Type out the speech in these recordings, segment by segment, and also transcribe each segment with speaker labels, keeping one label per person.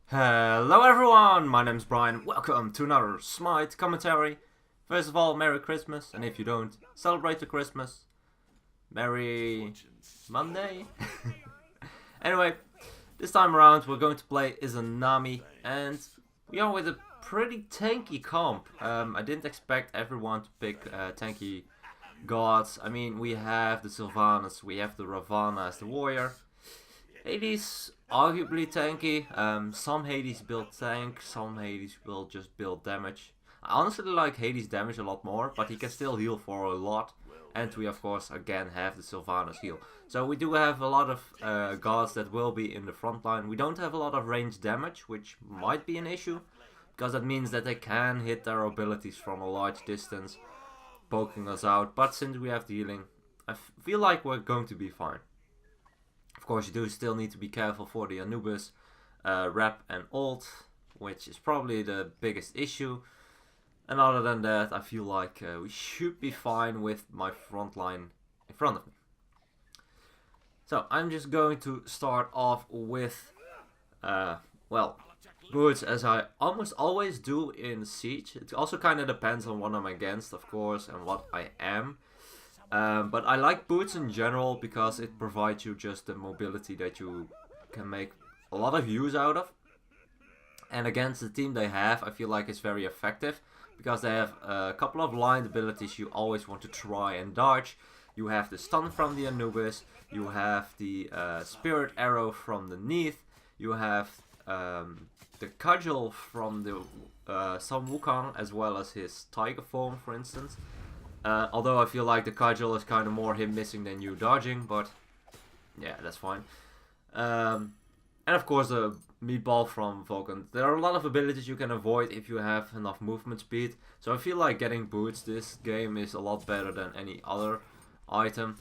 Speaker 1: Hello everyone, my name's Brian. Welcome to another Smite commentary. First of all, Merry Christmas, and if you don't celebrate the Christmas, Merry Monday. Anyway, this time around we're going to play Izanami, and we are with a pretty tanky comp. I didn't expect everyone to pick tanky gods. I mean, we have the Sylvanas, we have the Ravana as the warrior. Hades arguably tanky. Some Hades build tank, some Hades will just build damage. I honestly like Hades damage a lot more, but he can still heal for a lot. And we of course again have the Sylvanas heal. So we do have a lot of gods that will be in the front line. We don't have a lot of range damage, which might be an issue, because that means that they can hit their abilities from a large distance, poking us out. But since we have the healing, I feel like we're going to be fine. Of course, you do still need to be careful for the Anubis, rep and ult, which is probably the biggest issue. And other than that, I feel like we should be fine with my front line in front of me. So I'm just going to start off with, well, boots, as I almost always do in Siege. It also kind of depends on what I'm against, of course, and what I am. But I like boots in general because it provides you just the mobility that you can make a lot of use out of. And against the team they have, I feel like it's very effective because they have a couple of line abilities you always want to try and dodge. You have the stun from the Anubis, you have the spirit arrow from the Neath, you have the cudgel from the Sun Wukong, as well as his tiger form, for instance. Although I feel like the cudgel is kind of more him missing than you dodging, but yeah, that's fine. And of course the meatball from Vulcan. There are a lot of abilities you can avoid if you have enough movement speed. So I feel like getting boots this game is a lot better than any other item.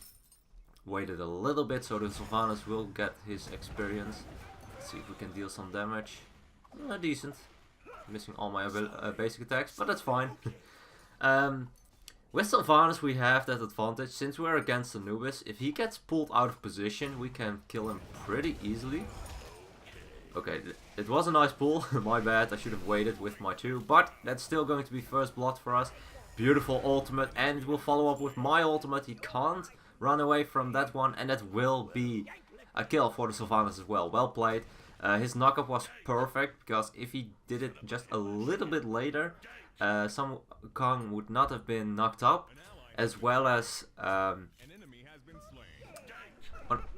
Speaker 1: Waited a little bit so the Sylvanas will get his experience. Let's see if we can deal some damage. Decent. Missing all my basic attacks, but that's fine. With Sylvanas we have that advantage, since we're against Anubis. If he gets pulled out of position, we can kill him pretty easily. Okay, it was a nice pull, my bad, I should have waited with my 2, but that's still going to be first blood for us. Beautiful ultimate, and we'll follow up with my ultimate. He can't run away from that one, and that will be a kill for the Sylvanas as well. Well played. His knockup was perfect, because if he did it just a little bit later, Sun Wukong would not have been knocked up, as well as oh,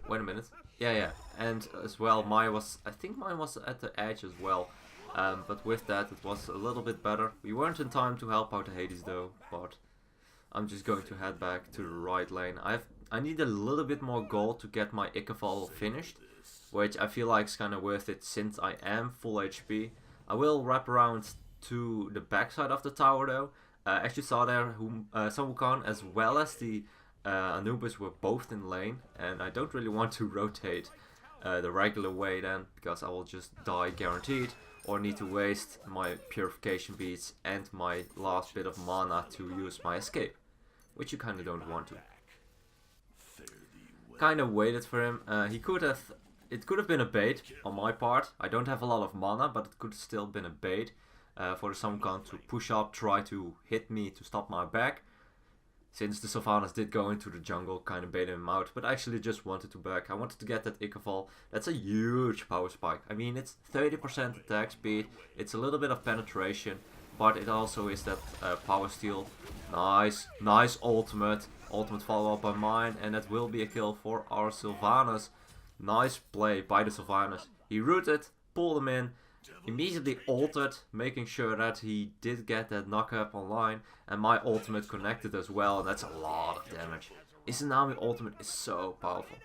Speaker 1: wait a minute. Yeah, and as well, I think mine was at the edge as well. But with that, it was a little bit better. We weren't in time to help out the Hades though, but I'm just going to head back to the right lane. I need a little bit more gold to get my Ikefall finished, which I feel like is kind of worth it since I am full HP. I will wrap around to the backside of the tower though. As you saw there, Sun Wukong as well as the Anubis were both in lane, and I don't really want to rotate the regular way then, because I will just die guaranteed, or need to waste my purification beads and my last bit of mana to use my escape, which you kind of don't want to. Kind of waited for him. It could have been a bait on my part. I don't have a lot of mana, but it could have still been a bait for the Sun Wukong to push up, try to hit me to stop my back. Since the Sylvanas did go into the jungle, kind of baited him out, but I actually just wanted to back. I wanted to get that Ikefall. That's a huge power spike. I mean, it's 30% attack speed, it's a little bit of penetration, but it also is that power steal. Nice ultimate. Ultimate follow up by mine, and that will be a kill for our Sylvanas. Nice play by the Sylvanas. He rooted, pulled him in, immediately altered, making sure that he did get that knockup online, and my ultimate connected as well, and that's a lot of damage. Izanami ultimate is so powerful.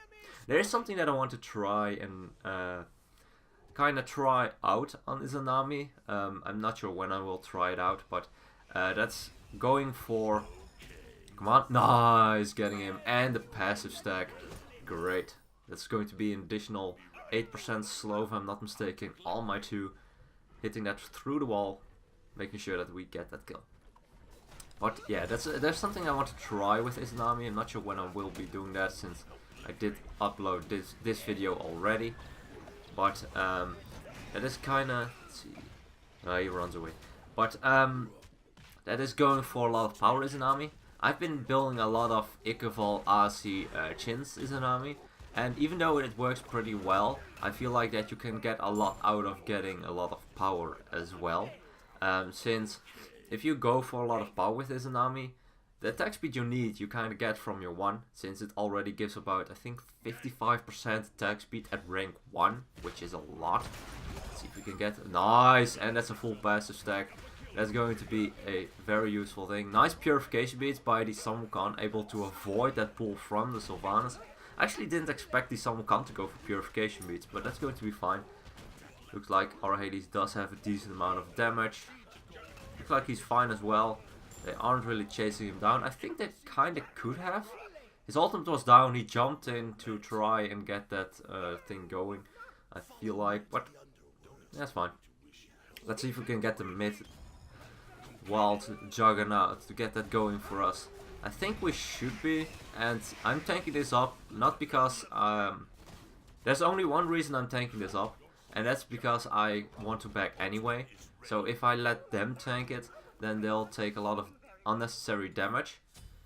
Speaker 1: There is something that I want to try and kind of try out on Izanami. I'm not sure when I will try it out, but that's going for... Come on, nice, getting him, and the passive stack, great. That's going to be an additional 8% slow if I'm not mistaken on my 2, hitting that through the wall, making sure that we get that kill. But yeah, there's something I want to try with Izanami. I'm not sure when I will be doing that, since I did upload this video already. But That is kinda... Let's see. He runs away. But that is going for a lot of power Izanami. I've been building a lot of Ikeval Asi Chins Izanami. And even though it works pretty well, I feel like that you can get a lot out of getting a lot of power as well. Since if you go for a lot of power with Izanami, the attack speed you need you kind of get from your 1, since it already gives about, I think, 55% attack speed at rank 1, which is a lot. Let's see if we can get... Nice! And that's a full passive stack. That's going to be a very useful thing. Nice purification beats by the Samukan, able to avoid that pull from the Sylvanas. I actually didn't expect the Samukan to go for purification beats, but that's going to be fine. Looks like our Hades does have a decent amount of damage. Looks like he's fine as well. They aren't really chasing him down. I think they kinda could have. His ultimate was down, he jumped in to try and get that thing going, I feel like, but that's fine. Let's see if we can get the mid wild Juggernaut to get that going for us. I think we should be, and I'm tanking this up, not because there's only one reason I'm tanking this up, and that's because I want to back anyway. So if I let them tank it, then they'll take a lot of unnecessary damage,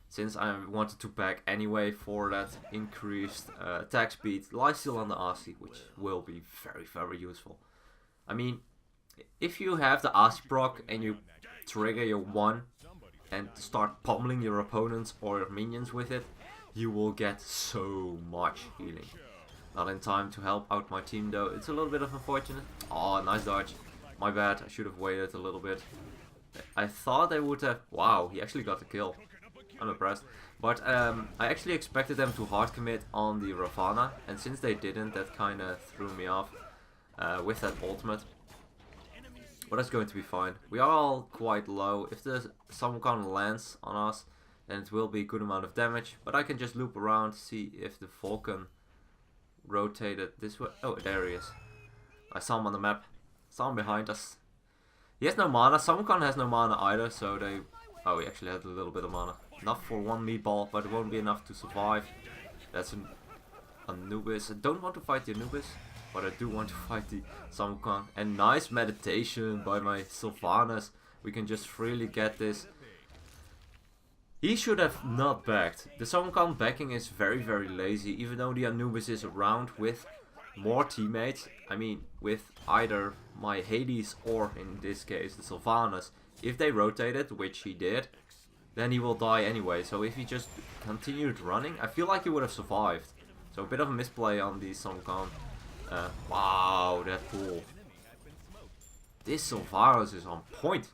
Speaker 1: since I wanted to back anyway for that increased attack speed, lifesteal on the Asi, which will be very, very useful. I mean, if you have the Asi proc and you trigger your 1 and start pummeling your opponents or your minions with it, you will get so much healing. Not in time to help out my team though, it's a little bit of unfortunate. Oh, nice dodge. My bad, I should have waited a little bit. I thought they would have... Wow, he actually got the kill. I'm impressed. But I actually expected them to hard commit on the Ravana, and since they didn't, that kinda threw me off with that ultimate. But that's going to be fine. We are all quite low. If the Samukan lands on us, then it will be a good amount of damage. But I can just loop around, see if the Vulcan rotated this way. Oh, there he is. I saw him on the map. Saw him behind us. He has no mana. Samukan has no mana either, so they... Oh, he actually had a little bit of mana. Enough for one meatball, but it won't be enough to survive. That's an Anubis. I don't want to fight the Anubis, but I do want to fight the Samukan. And nice meditation by my Sylvanas. We can just freely get this. He should have not backed. The Samukan backing is very, very lazy, even though the Anubis is around with more teammates. I mean, with either my Hades or, in this case, the Sylvanas. If they rotated, which he did, then he will die anyway. So if he just continued running, I feel like he would have survived. So a bit of a misplay on the Samukan. Wow, that pull. This Sylvanas is on point.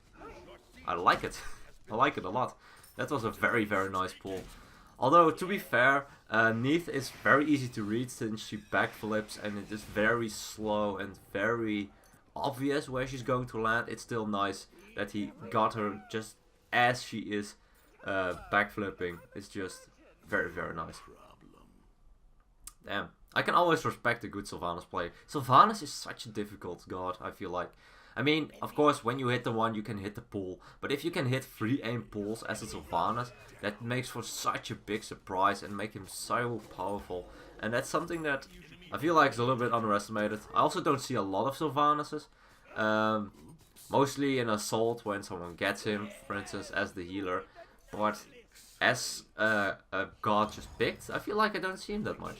Speaker 1: I like it. I like it a lot. That was a very, very nice pull. Although, to be fair, Neith is very easy to read since she backflips and it is very slow and very obvious where she's going to land. It's still nice that he got her just as she is backflipping. It's just very, very nice. Damn. I can always respect a good Sylvanas play. Sylvanas is such a difficult god, I feel like. I mean, of course, when you hit the 1, you can hit the pull. But if you can hit 3 aim pulls as a Sylvanas, that makes for such a big surprise and make him so powerful. And that's something that I feel like is a little bit underestimated. I also don't see a lot of Sylvanases. Mostly in Assault when someone gets him, for instance, as the healer. But as a god just picked, I feel like I don't see him that much.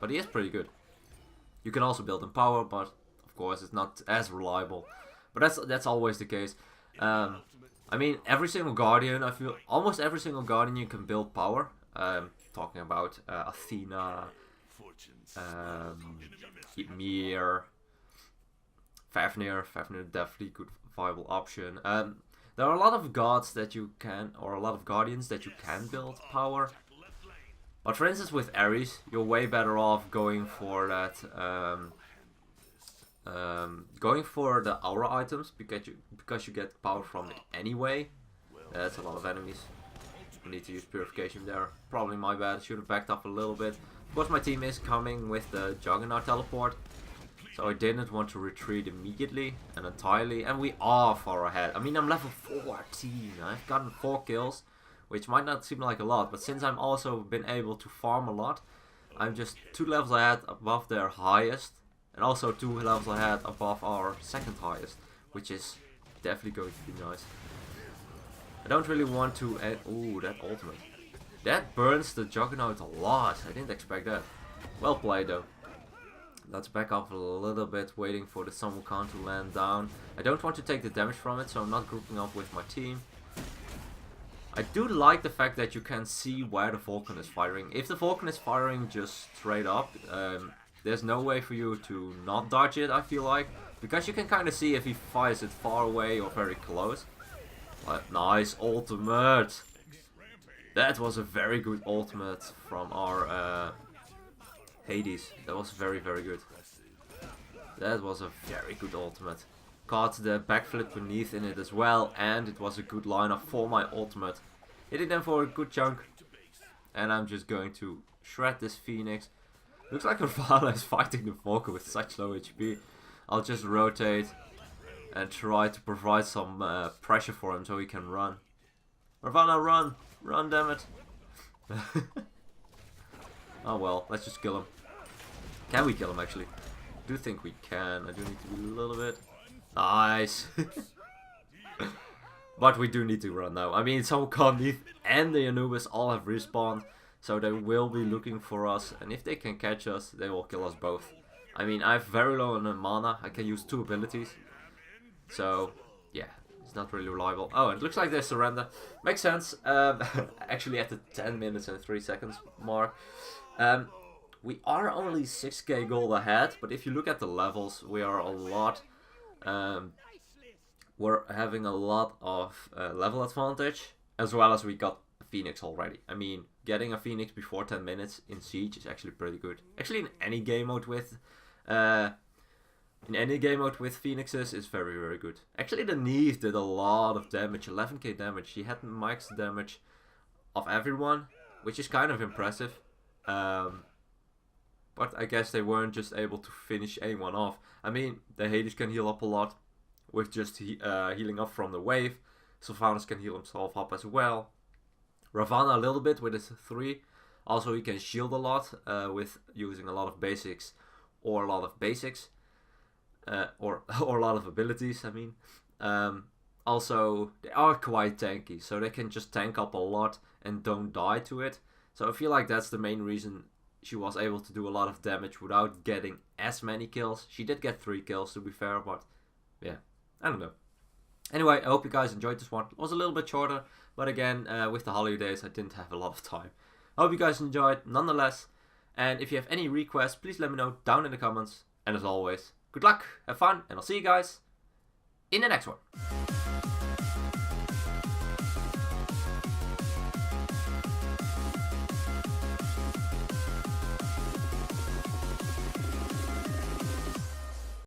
Speaker 1: But he is pretty good. You can also build in power, but of course it's not as reliable. But that's always the case. I mean, every single Guardian, I feel almost every single Guardian you can build power. Talking about Athena, Ymir, Fafnir. Fafnir definitely good viable option. There are a lot of gods that you can, or a lot of Guardians that you can build power. But for instance with Ares, you're way better off going for that, going for the aura items because you get power from it anyway. That's a lot of enemies. I need to use purification there. Probably my bad. Should have backed up a little bit. Of course, my team is coming with the Juggernaut teleport, so I didn't want to retreat immediately and entirely. And we are far ahead. I mean, I'm level 14. I've gotten 4 kills. Which might not seem like a lot, but since I'm also been able to farm a lot, I'm just 2 levels ahead above their highest. And also 2 levels ahead above our second highest, which is definitely going to be nice. I don't really want to add... Ooh, that ultimate. That burns the Juggernaut a lot. I didn't expect that. Well played though. Let's back off a little bit, waiting for the Sun Wukong to land down. I don't want to take the damage from it, so I'm not grouping up with my team. I do like the fact that you can see where the Vulcan is firing. If the Vulcan is firing just straight up, there's no way for you to not dodge it, I feel like. Because you can kind of see if he fires it far away or very close. But nice ultimate! That was a very good ultimate from our Hades. That was very, very good. That was a very good ultimate. Caught the backflip beneath in it as well, and it was a good lineup for my ultimate. Hitting them for a good chunk. And I'm just going to shred this Phoenix. Looks like Ravana is fighting the Vulcan with such low HP. I'll just rotate and try to provide some pressure for him so he can run. Ravana, run! Run, damn it! Oh well, let's just kill him. Can we kill him actually? I do think we can. I do need to be a little bit... Nice! But we do need to run now. I mean, Sun Wukong and the Anubis all have respawned. So they will be looking for us. And if they can catch us, they will kill us both. I mean, I have very low on mana. I can use 2 abilities. So, yeah. It's not really reliable. Oh, it looks like they surrender. Makes sense. Actually at the 10 minutes and 3 seconds mark. We are only 6k gold ahead, but if you look at the levels, we are a lot... we're having a lot of level advantage, as well as we got a Phoenix already. I mean, getting a Phoenix before 10 minutes in Siege is actually pretty good. Actually, in any game mode with... Phoenixes is very, very good. Actually, the Neve did a lot of damage, 11k damage. She had max damage of everyone, which is kind of impressive. But I guess they weren't just able to finish anyone off. I mean, the Hades can heal up a lot with just healing up from the wave. Sylvanas can heal himself up as well. Ravana a little bit with his 3. Also, he can shield a lot with using a lot of basics or a lot of basics. Or a lot of abilities, I mean. Also, they are quite tanky, so they can just tank up a lot and don't die to it. So I feel like that's the main reason she was able to do a lot of damage without getting as many kills. She did get 3 kills, to be fair, but yeah, I don't know. Anyway, I hope you guys enjoyed this one. It was a little bit shorter, but again, with the holidays, I didn't have a lot of time. I hope you guys enjoyed, nonetheless. And if you have any requests, please let me know down in the comments. And as always, good luck, have fun, and I'll see you guys in the next one.